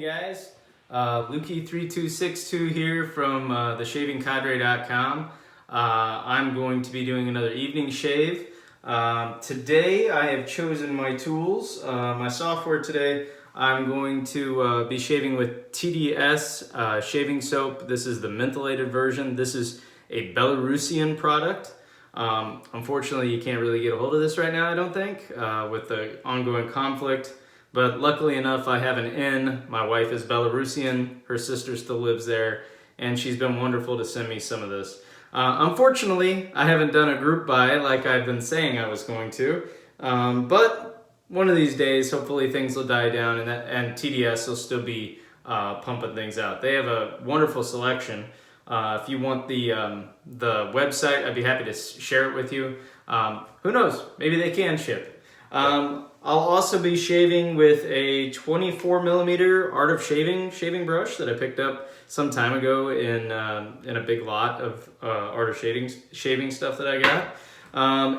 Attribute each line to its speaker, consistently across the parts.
Speaker 1: evening, guys. Lukey3262 here from theshavingcadre.com. I'm going to be doing another evening shave. Today I have chosen my tools, my software today. I'm going to be shaving with TDS shaving soap. This is the mentholated version. This is a Belarusian product. Unfortunately, you can't really get a hold of this right now, I don't think, with the ongoing conflict. But luckily enough, I have an in. My wife is Belarusian, her sister still lives there, and she's been wonderful to send me some of this. Unfortunately, I haven't done a group buy like I've been saying I was going to, but one of these days, hopefully things will die down and TDS will still be pumping things out. They have a wonderful selection. If you want the website, I'd be happy to share it with you. Who knows? Maybe they can ship. I'll also be shaving with a 24 millimeter Art of shaving brush that I picked up some time ago in a big lot of Art of shaving stuff that I got.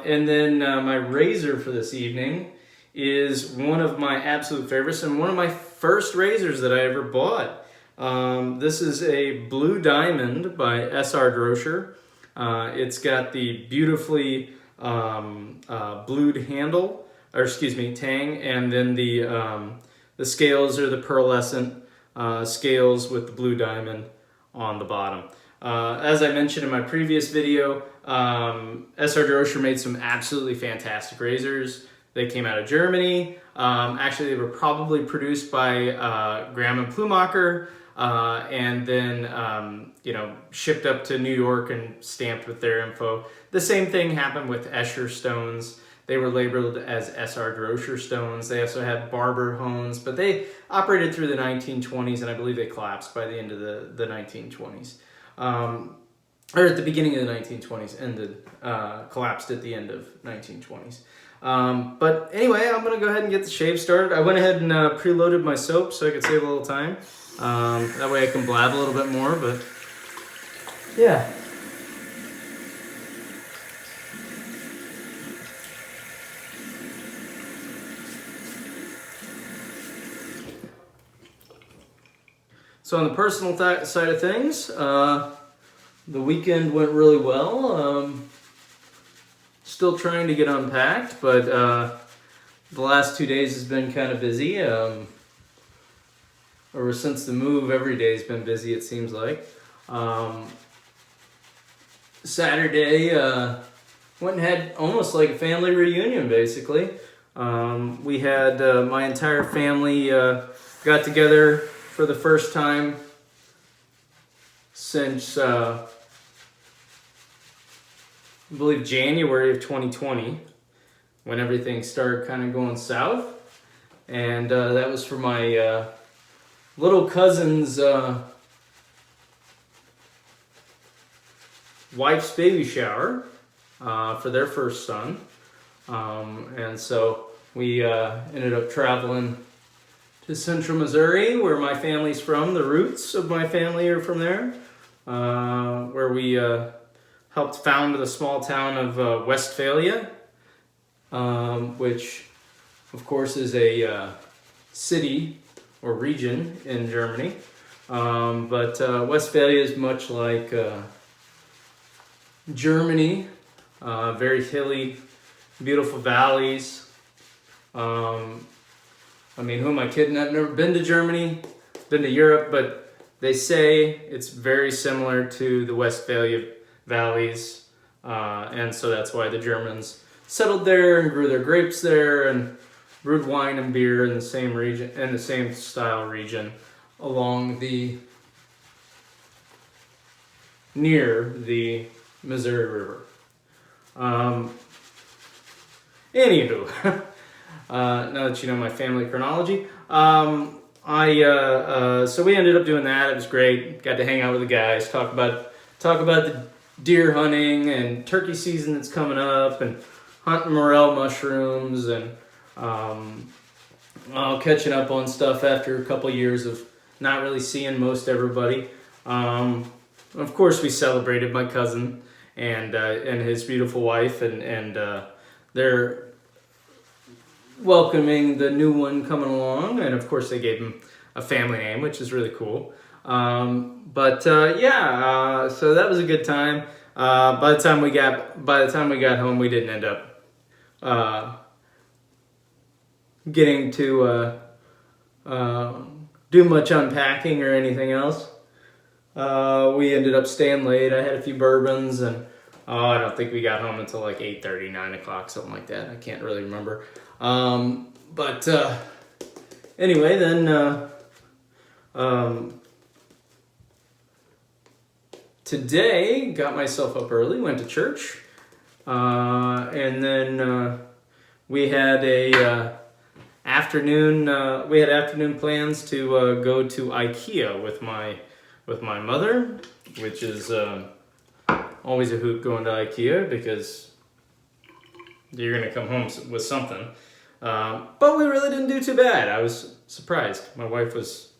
Speaker 1: And then my razor for this evening is one of my absolute favorites and one of my first razors that I ever bought. This is a Blue Diamond by S.R. Droscher. It's got the beautifully blued handle, or excuse me, tang, and then the scales are the pearlescent scales with the blue diamond on the bottom. As I mentioned in my previous video, S.R. Droscher made some absolutely fantastic razors. They came out of Germany. Actually, they were probably produced by Graham and Plumacher, and then shipped up to New York and stamped with their info. The same thing happened with Escher stones. They were labeled as S.R. Droscher stones. They also had Barber hones, but they operated through the 1920s, and I believe they collapsed by the end of the 1920s. Or at the beginning of the 1920s, collapsed at the end of 1920s. But anyway, I'm going to go ahead and get the shave started. I went ahead and preloaded my soap so I could save a little time. That way I can blab a little bit more, but yeah. So on the personal side of things, the weekend went really well. Still trying to get unpacked, but the last 2 days has been kind of busy. Ever since the move, every day's been busy, it seems like. Saturday, went and had almost like a family reunion, basically. We had my entire family got together for the first time since, I believe, January of 2020, when everything started kind of going south. And that was for my little cousin's wife's baby shower for their first son. And so we ended up traveling to Central Missouri, where my family's from. The roots of my family are from there, where we helped found the small town of Westphalia, which of course is a city or region in Germany. But Westphalia is much like Germany, very hilly, beautiful valleys. I mean, who am I kidding? I've never been to Germany, been to Europe, but they say it's very similar to the Westphalia valleys. And so that's why the Germans settled there and grew their grapes there and brewed wine and beer in the same region, in the same style region along near the Missouri River. Anywho, now that you know my family chronology, so we ended up doing that. It was great. Got to hang out with the guys, talk about the deer hunting and turkey season that's coming up, and hunting morel mushrooms, and catching up on stuff after a couple years of not really seeing most everybody. Of course, we celebrated my cousin and his beautiful wife, and they're welcoming the new one coming along, and of course they gave him a family name, which is really cool. So that was a good time. By the time we got home, we didn't end up getting to do much unpacking or anything else. We ended up staying late. I had a few bourbons, and I don't think we got home until like 8:30, 9 o'clock, something like that. I can't really remember. Anyway, then today got myself up early, went to church, and then we had afternoon plans to go to IKEA with my mother, which is always a hoot going to IKEA because you're gonna come home with something. But we really didn't do too bad. I was surprised. My wife was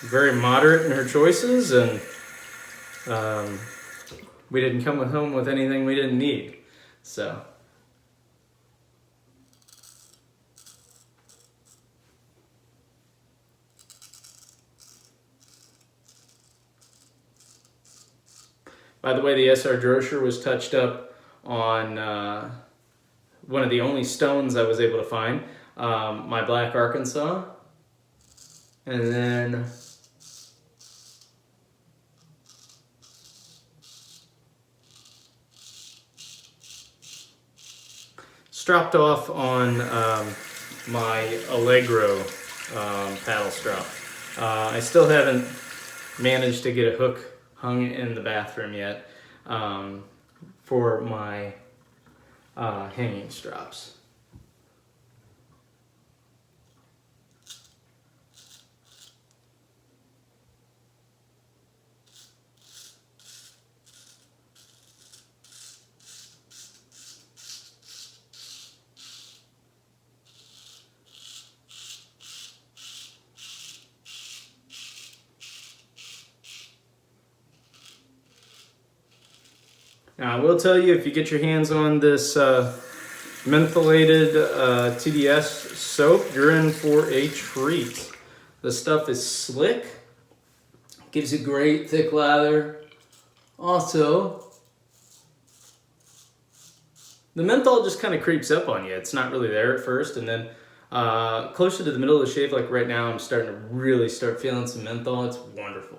Speaker 1: very moderate in her choices, and we didn't come home with anything we didn't need. So. By the way, the SR Droscher was touched up on one of the only stones I was able to find, my Black Arkansas. And then stropped off on my Allegro paddle strop. I still haven't managed to get a hook hung in the bathroom yet for my hanging straps. Now, I will tell you, if you get your hands on this mentholated TDS soap, you're in for a treat. The stuff is slick, gives you great thick lather. Also, the menthol just kind of creeps up on you. It's not really there at first, and then closer to the middle of the shave, like right now, I'm starting to really start feeling some menthol. It's wonderful.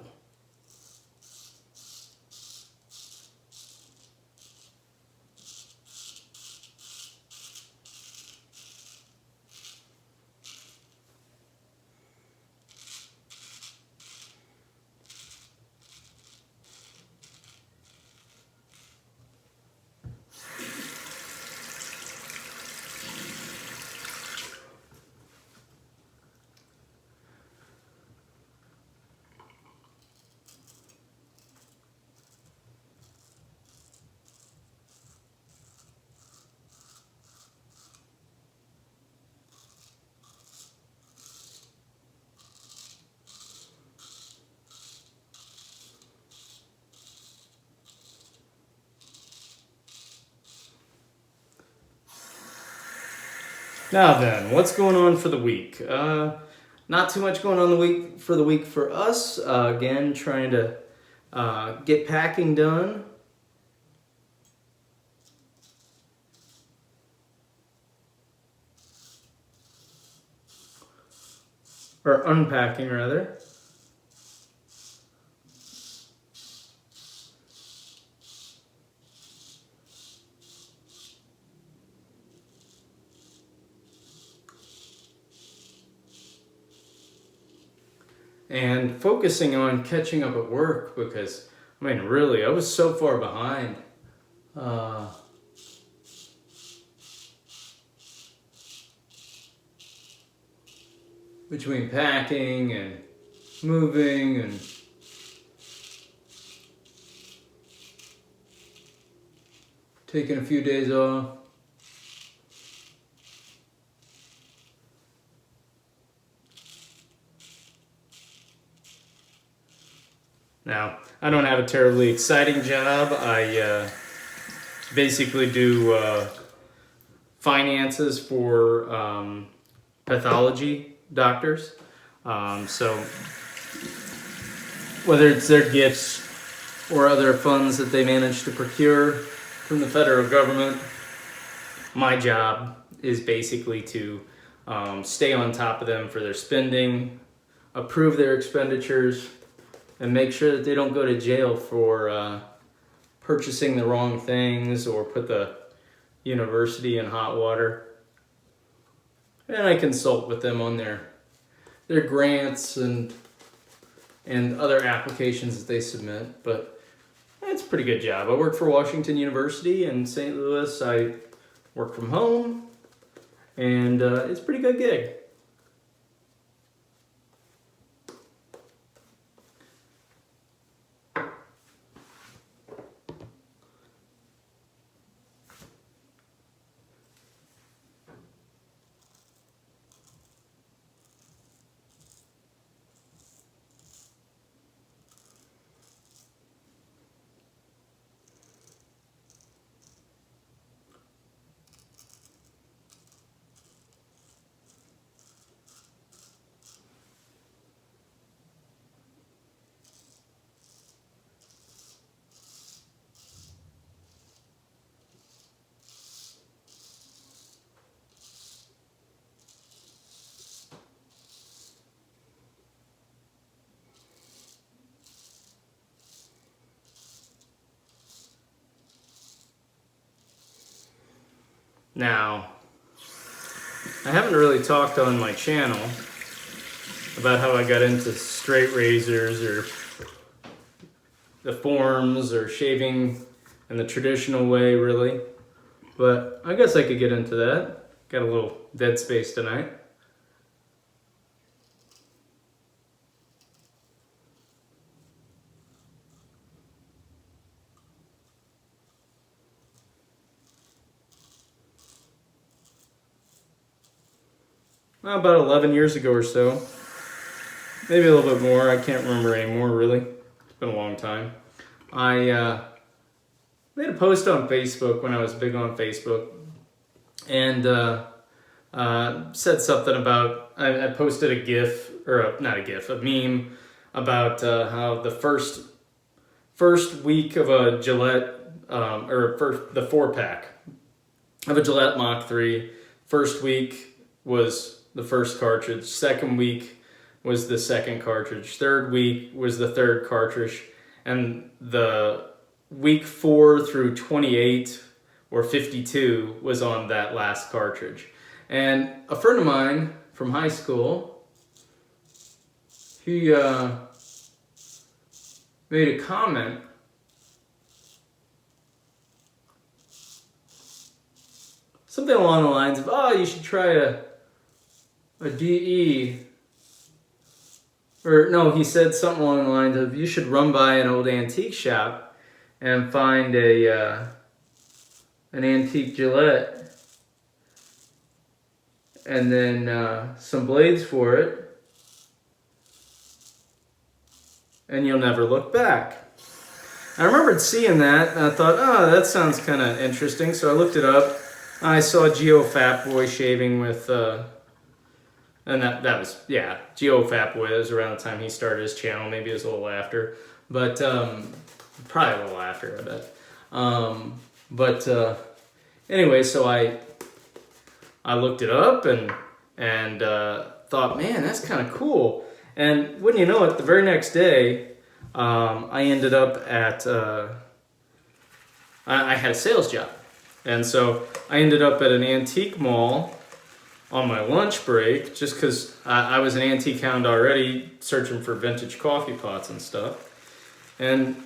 Speaker 1: Now then, what's going on for the week? Not too much going on for the week for us. Again, trying to get packing done. Or unpacking, rather. And focusing on catching up at work because, I mean, really, I was so far behind. Between packing and moving and taking a few days off. Now, I don't have a terribly exciting job. I basically do finances for pathology doctors. So whether it's their gifts or other funds that they manage to procure from the federal government, my job is basically to stay on top of them for their spending, approve their expenditures, and make sure that they don't go to jail for purchasing the wrong things or put the university in hot water. And I consult with them on their grants and other applications that they submit. But it's a pretty good job. I work for Washington University in St. Louis. I work from home, and it's a pretty good gig. Now, I haven't really talked on my channel about how I got into straight razors or the forms or shaving in the traditional way, really. But I guess I could get into that. Got a little dead space tonight. Well, about 11 years ago or so. Maybe a little bit more. I can't remember anymore, really. It's been a long time. I made a post on Facebook when I was big on Facebook. And said something about, I posted a GIF, or not a GIF, a meme about how the first week of a Gillette, the 4-pack of a Gillette Mach 3, first week was the first cartridge, second week was the second cartridge, third week was the third cartridge, and the week 4 through 28 or 52 was on that last cartridge. And a friend of mine from high school, he made a comment something along the lines of, oh, you should try a DE. Or no, he said something along the lines of, you should run by an old antique shop and find an antique Gillette and then some blades for it, and you'll never look back. I remembered seeing that, and I thought, oh, that sounds kind of interesting, so I looked it up. I saw Geo Fatboy shaving with, and that was, yeah, Geo Fatboy. That was around the time he started his channel. Maybe it was a little after, but probably a little after, I bet. Anyway, so I looked it up and thought, man, that's kind of cool. And wouldn't you know it, the very next day, I ended up at, I had a sales job. And so I ended up at an antique mall on my lunch break, just because I was an antique hound already, searching for vintage coffee pots and stuff. And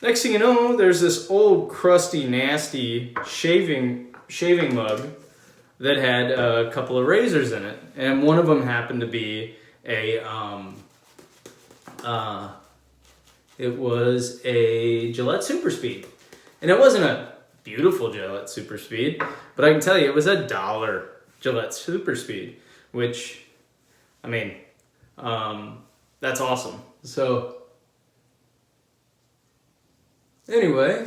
Speaker 1: next thing you know, there's this old, crusty, nasty shaving mug that had a couple of razors in it. And one of them happened to be it was a Gillette Super Speed. And it wasn't a beautiful Gillette Super Speed, but I can tell you it was $1 Gillette Super Speed, which, I mean, that's awesome. So, anyway,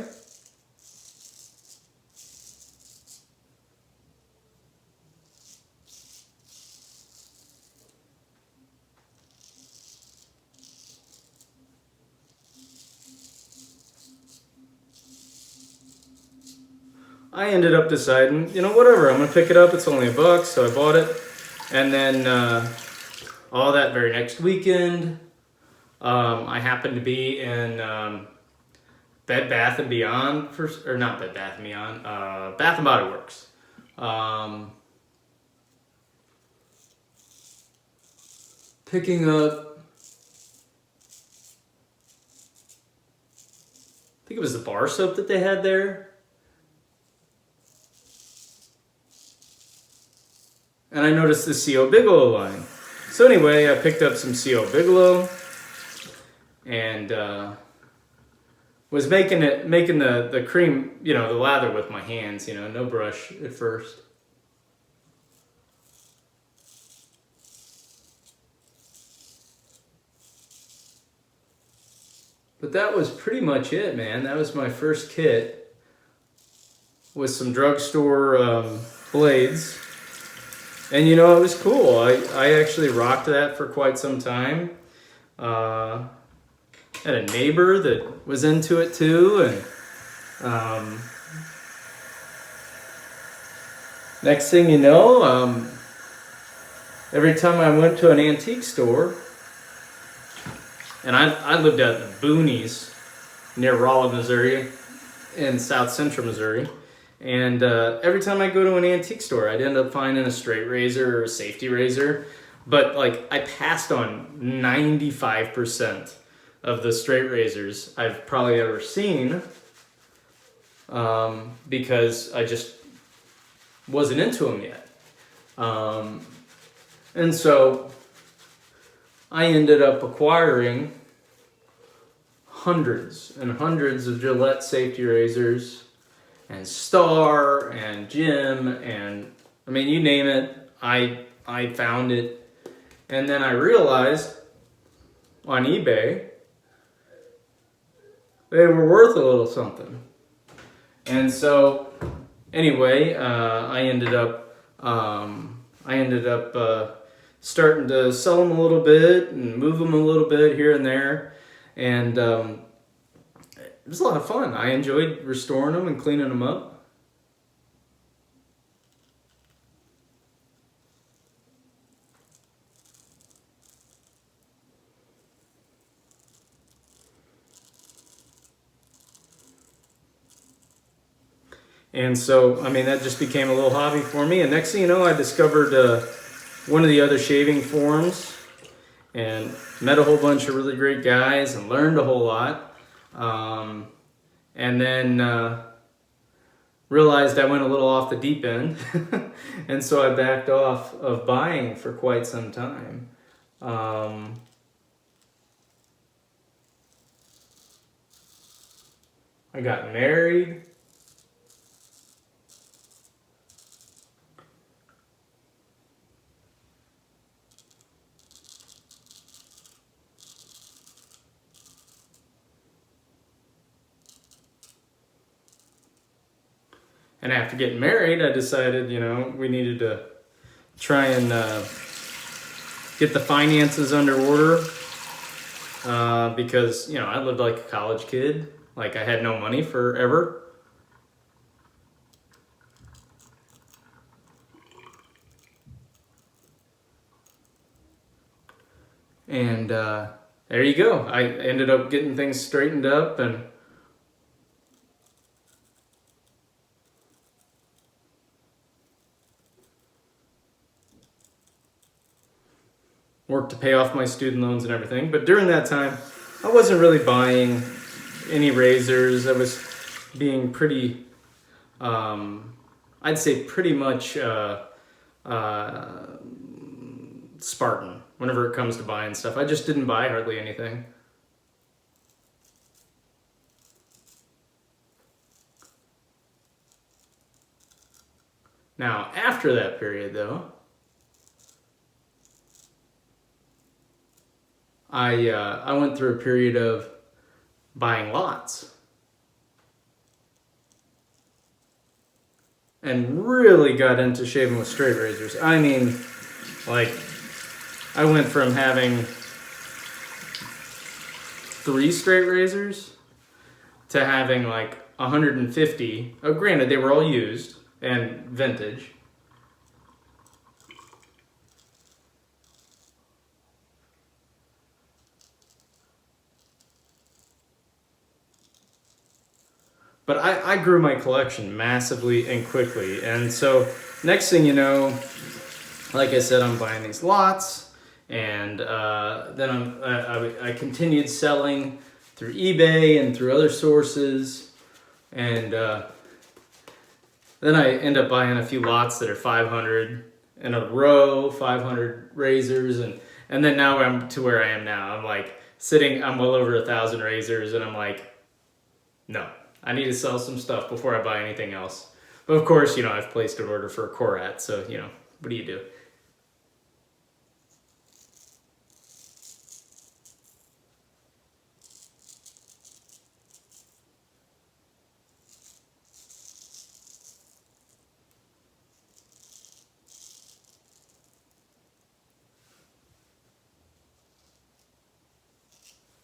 Speaker 1: I ended up deciding, you know, whatever, I'm gonna pick it up. It's only $1, so I bought it. And then all that very next weekend, I happened to be in Bed Bath and Beyond, or not Bed Bath and Beyond, Bath and Body Works. Picking up, I think it was the bar soap that they had there. And I noticed the C.O. Bigelow line. So anyway, I picked up some C.O. Bigelow and was making the cream, you know, the lather with my hands, you know, no brush at first. But that was pretty much it, man. That was my first kit with some drugstore blades. And you know, it was cool. I actually rocked that for quite some time. Had a neighbor that was into it too, and next thing you know, every time I went to an antique store, and I lived out in the boonies near Rolla, Missouri, in South Central Missouri. And every time I go to an antique store, I'd end up finding a straight razor or a safety razor. But like, I passed on 95% of the straight razors I've probably ever seen because I just wasn't into them yet. And so I ended up acquiring hundreds and hundreds of Gillette safety razors, and Star and Jim, and I mean, you name it, I found it. And then I realized on eBay they were worth a little something. And so anyway, I ended up starting to sell them a little bit and move them a little bit here and there, and it was a lot of fun. I enjoyed restoring them and cleaning them up. And so, I mean, that just became a little hobby for me. And next thing you know, I discovered one of the other shaving forums and met a whole bunch of really great guys and learned a whole lot. And then realized I went a little off the deep end, and so I backed off of buying for quite some time. I got married. And after getting married, I decided, you know, we needed to try and get the finances under order because, you know, I lived like a college kid. Like, I had no money forever. And there you go. I ended up getting things straightened up and worked to pay off my student loans and everything. But during that time, I wasn't really buying any razors. I was being pretty, I'd say pretty much Spartan whenever it comes to buying stuff. I just didn't buy hardly anything. Now, after that period though, I went through a period of buying lots and really got into shaving with straight razors. I mean, like, I went from having 3 straight razors to having like 150. Oh, granted, they were all used and vintage. But I grew my collection massively and quickly. And so next thing you know, like I said, I'm buying these lots. And then I continued selling through eBay and through other sources. And then I end up buying a few lots that are 500 in a row, 500 razors. And then now I'm to where I am now. I'm like I'm well over 1,000 razors, and I'm like, no, I need to sell some stuff before I buy anything else. But of course, you know, I've placed an order for a Korat, so, you know, what do you do?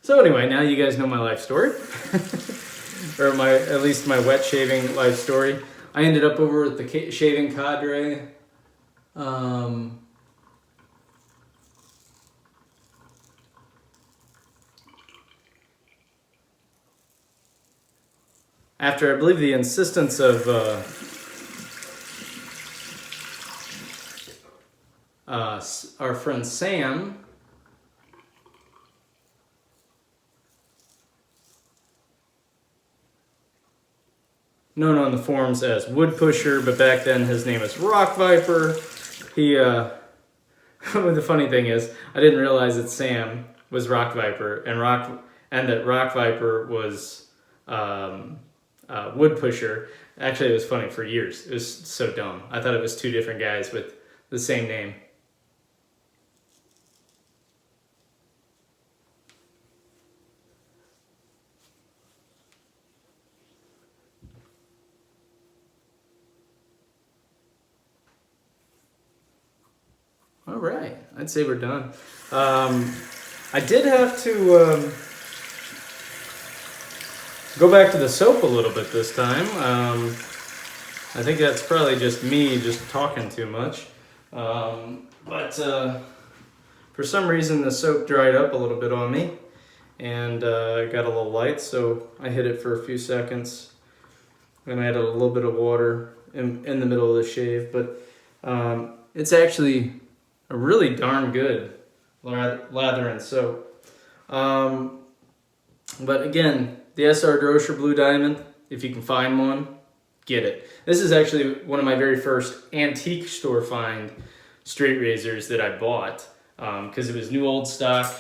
Speaker 1: So anyway, now you guys know my life story. Or at least my wet shaving life story. I ended up over at the Shaving Cadre. After, I believe, the insistence of our friend Sam. Known on the forums as Wood Pusher, but back then his name was Rock Viper. He, the funny thing is, I didn't realize that Sam was Rock Viper, and that Rock Viper was Wood Pusher. Actually, it was funny for years. It was so dumb. I thought it was two different guys with the same name. All right, I'd say we're done. I did have to go back to the soap a little bit this time. I think that's probably just me just talking too much. But for some reason the soap dried up a little bit on me, and it got a little light, so I hit it for a few seconds. And I added a little bit of water in the middle of the shave, but it's actually a really darn good lather and soap. But again, the SR Droscher Blue Diamond, if you can find one, get it. This is actually one of my very first antique store find straight razors that I bought, because it was new old stock,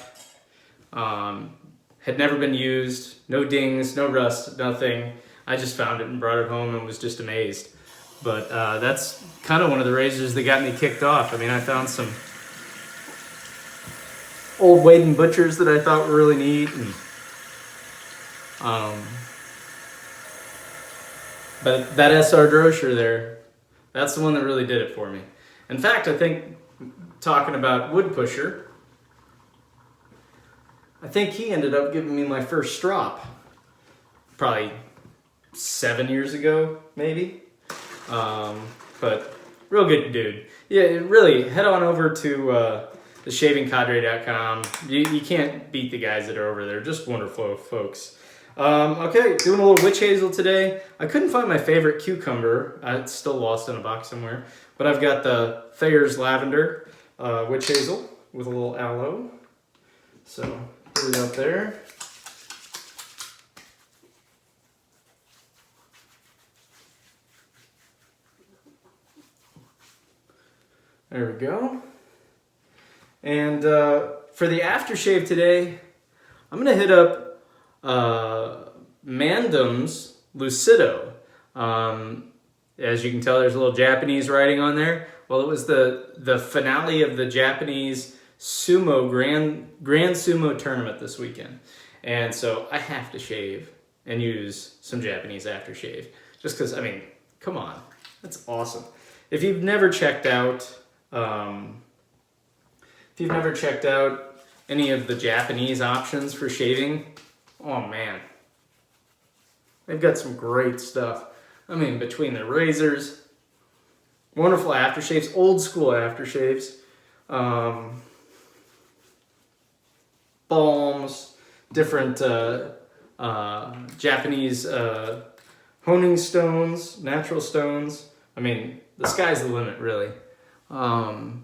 Speaker 1: had never been used, no dings, no rust, nothing. I just found it and brought it home and was just amazed. But that's kind of one of the razors that got me kicked off. I mean, I found some old Wade & Butchers that I thought were really neat. And, but that SR Droscher there, that's the one that really did it for me. In fact, I think, talking about Wood Pusher, I think he ended up giving me my first strop. Probably 7 years ago, maybe. But real good dude. Yeah, really, head on over to theshavingcadre.com. You can't beat the guys that are over there. Just wonderful folks. Okay, doing a little witch hazel today. I couldn't find my favorite cucumber. It's still lost in a box somewhere. But I've got the Thayer's Lavender witch hazel with a little aloe. So put it up there. There we go. And for the aftershave today, I'm going to hit up Mandom's Lúcido. As you can tell, there's a little Japanese writing on there. Well, it was the finale of the Japanese sumo grand sumo tournament this weekend. And so I have to shave and use some Japanese aftershave. Just because, I mean, come on. That's awesome. If you've never checked out any of the Japanese options for shaving, oh man, They've got some great stuff. I mean, between the razors, wonderful aftershaves, old school aftershaves, balms, different Japanese honing stones, natural stones. I mean, the sky's the limit, really. Now,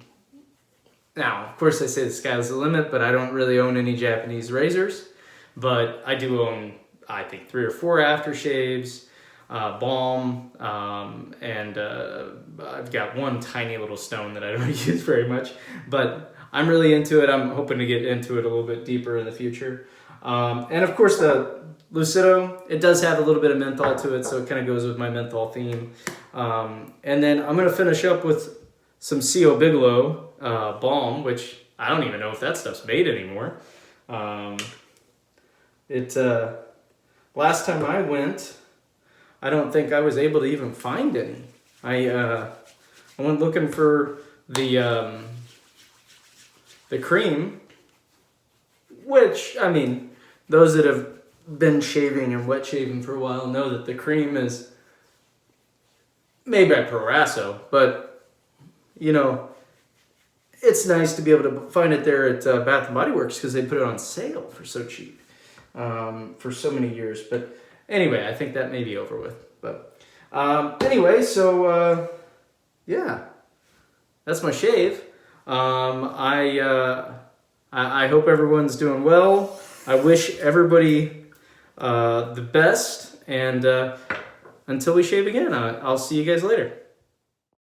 Speaker 1: of course, I say the sky's the limit, but I don't really own any Japanese razors. But I do own, I think, 3 or 4 aftershaves, balm, and I've got one tiny little stone that I don't use very much. But I'm really into it. I'm hoping to get into it a little bit deeper in the future. And of course, the Lúcido, it does have a little bit of menthol to it, so it kind of goes with my menthol theme. And then I'm going to finish up with some C.O. Bigelow balm, which I don't even know if that stuff's made anymore. Last time I went, I don't think I was able to even find any. I went looking for the cream, which, I mean, those that have been shaving and wet shaving for a while know that the cream is made by Proraso, but, you know, it's nice to be able to find it there at Bath & Body Works because they put it on sale for so cheap for so many years. But anyway, I think that may be over with. But anyway, so yeah, that's my shave. I hope everyone's doing well. I wish everybody the best, and until we shave again, I'll see you guys later.